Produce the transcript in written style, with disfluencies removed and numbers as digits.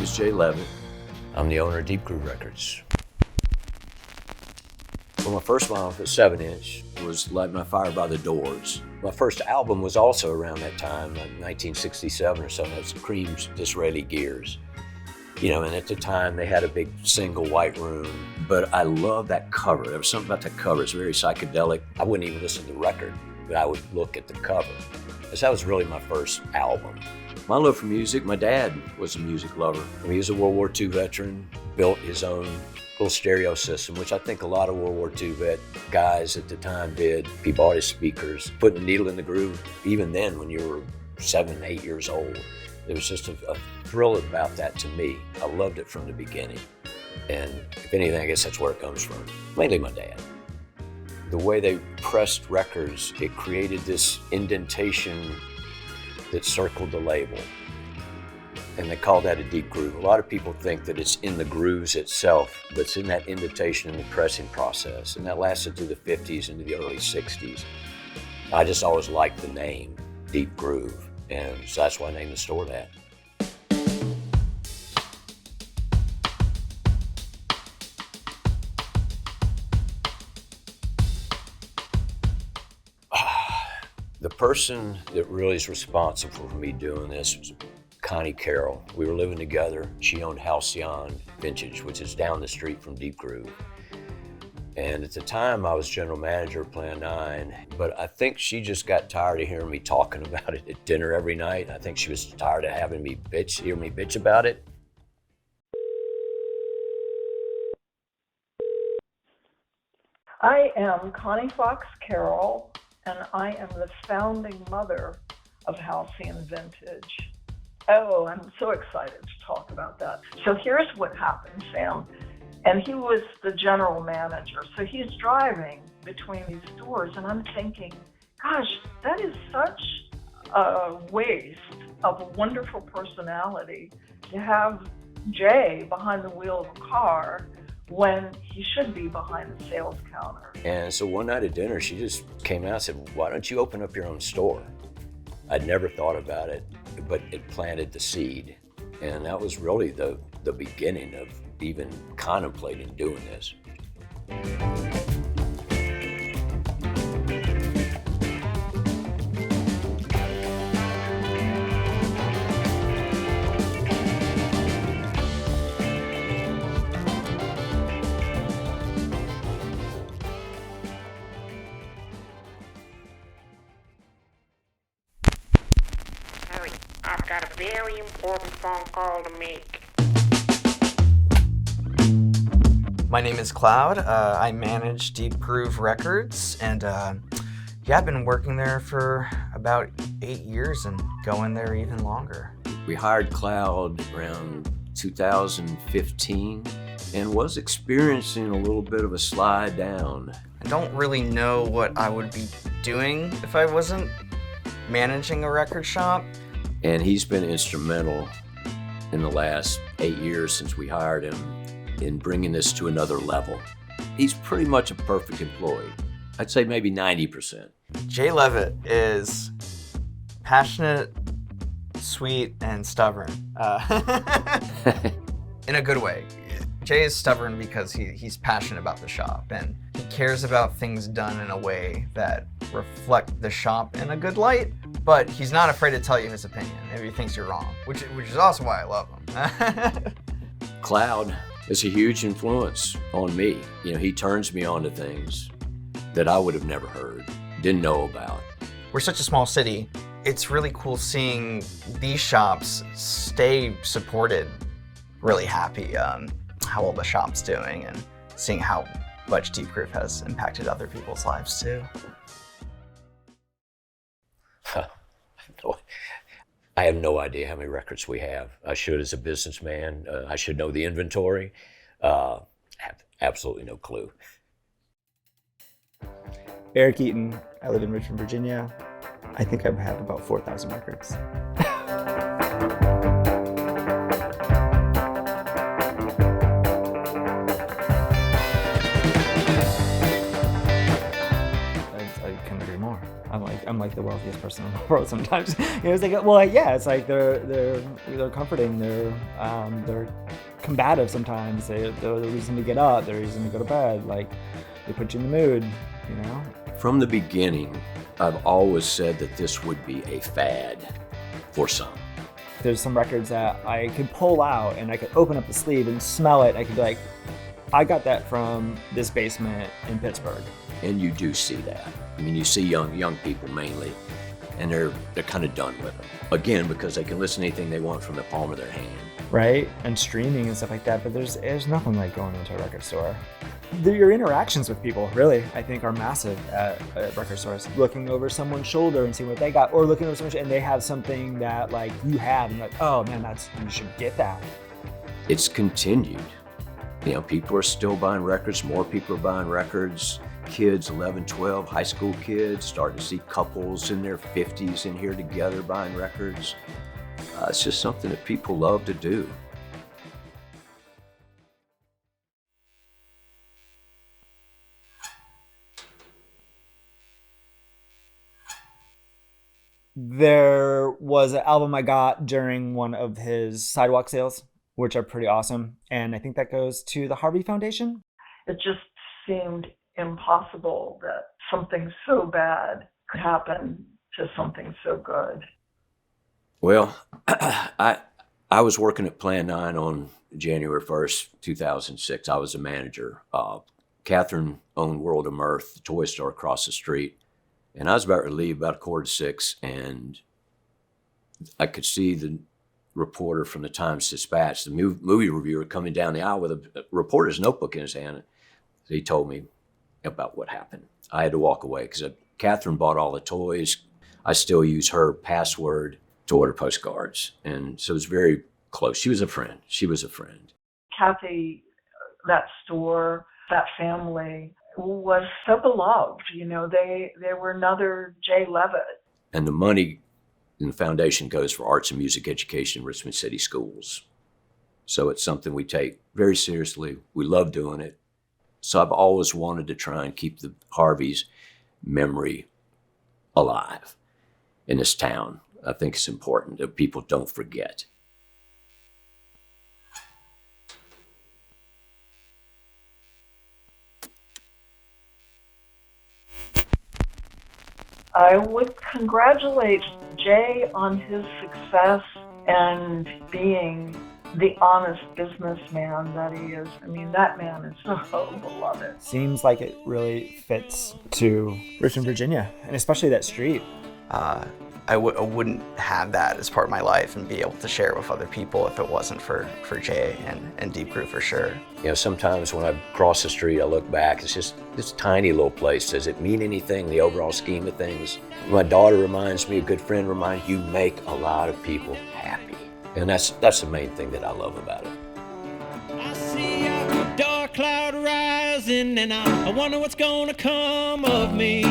name is Jay Leavitt. I'm the owner of Deep Groove Records. Well, my first one off at 7-inch was Light My Fire by the Doors. My first album was also around that time, like 1967 or something. That's Cream's Disraeli Gears. You know, and at the time they had a big single white room, but I love that cover. There was something about that cover. It's very psychedelic. I wouldn't even listen to the record, but I would look at the cover. Because that was really my first album. My love for music, my dad was a music lover. He was a World War II veteran, built his own little stereo system, which I think a lot of World War II vet guys at the time did. He bought his speakers, put the needle in the groove. Even then, when you were 7, 8 years old, there was just a thrill about that to me. I loved it from the beginning. And if anything, I guess that's where it comes from. Mainly my dad. The way they pressed records, it created this indentation that circled the label. And they call that a deep groove. A lot of people think that it's in the grooves itself, but it's in that indentation in the pressing process. And that lasted through the 50s into the early 60s. I just always liked the name, Deep Groove. And so that's why I named the store that. The person that really is responsible for me doing this was Connie Carroll. We were living together. She owned Halcyon Vintage, which is down the street from Deep Groove. And at the time, I was general manager of Plan 9, but I think she just got tired of hearing me talking about it at dinner every night. I think she was tired of having me hear me bitch about it. I am Connie Fox Carroll, and I am the founding mother of Halcyon Vintage. Oh, I'm so excited to talk about that. So here's what happened, Sam. And he was the general manager. So he's driving between these stores, and I'm thinking, gosh, that is such a waste of a wonderful personality to have Jay behind the wheel of a car when he should be behind the sales counter. And so one night at dinner, she just came out and said, why don't you open up your own store? I'd never thought about it, but it planted the seed. And that was really the beginning of even contemplating doing this. Hurry, I've got a very important phone call to make. My name is Cloud. I manage Deep Groove Records, and I've been working there for about 8 years and going there even longer. We hired Cloud around 2015 and was experiencing a little bit of a slide down. I don't really know what I would be doing if I wasn't managing a record shop. And he's been instrumental in the last 8 years since we hired him in bringing this to another level. He's pretty much a perfect employee. I'd say maybe 90%. Jay Leavitt is passionate, sweet, and stubborn. In a good way. Jay is stubborn because he's passionate about the shop, and he cares about things done in a way that reflect the shop in a good light, but he's not afraid to tell you his opinion if he thinks you're wrong, which is also why I love him. Cloud is a huge influence on me. You know, he turns me on to things that I would have never heard, didn't know about. We're such a small city. It's really cool seeing these shops stay supported, really happy how well the shop's doing and seeing how much Deep Groove has impacted other people's lives too. I have no idea how many records we have. I should as a businessman. I should know the inventory. Have absolutely no clue. Eric Eaton. I live in Richmond, Virginia. I think I have about 4,000 records. I couldn't agree more. I'm like the wealthiest person in the world sometimes. It's like, well, yeah, it's like they're comforting, they're combative sometimes. They're the reason to get up, they're the reason to go to bed. Like, they put you in the mood, From the beginning, I've always said that this would be a fad for some. There's some records that I could pull out and I could open up the sleeve and smell it. I could be like, I got that from this basement in Pittsburgh. And you do see that. I mean, you see young people mainly, and they're kind of done with them. Again, because they can listen to anything they want from the palm of their hand. Right? And streaming and stuff like that, but there's nothing like going into a record store. Your interactions with people, really, I think, are massive at record stores. Looking over someone's shoulder and seeing what they got, or looking over someone's and they have something that like you have, and you're like, oh man, you should get that. It's continued. People are still buying records, more people are buying records. Kids, 11, 12, high school kids, starting to see couples in their 50s in here together buying records. It's just something that people love to do. There was an album I got during one of his sidewalk sales, which are pretty awesome. And I think that goes to the Harvey Foundation. It just seemed impossible that something so bad could happen to something so good. Well, I was working at Plan 9 on January 1st, 2006. I was a manager. Catherine owned World of Mirth, the toy store across the street. And I was about to leave about 5:45, and I could see the reporter from the Times-Dispatch, the movie reviewer, coming down the aisle with a reporter's notebook in his hand. He told me about what happened. I had to walk away because Catherine bought all the toys. I still use her password to order postcards. And so it was very close. She was a friend. Kathy, that store, that family was so beloved. They were another Jay Leavitt. And the money in the foundation goes for arts and music education in Richmond City schools. So it's something we take very seriously. We love doing it. So I've always wanted to try and keep the Harvey's memory alive in this town. I think it's important that people don't forget. I would congratulate Jay on his success and being the honest businessman that he is. I mean, that man is so beloved. Seems like it really fits to Richmond, Virginia, and especially that street. I wouldn't have that as part of my life and be able to share it with other people if it wasn't for Jay and Deep Crew for sure. Sometimes when I cross the street, I look back, it's just this tiny little place. Does it mean anything in the overall scheme of things? My daughter reminds me, a good friend reminds me, you make a lot of people happy. And that's the main thing that I love about it. I see a dark cloud rising and I wonder what's gonna come of me.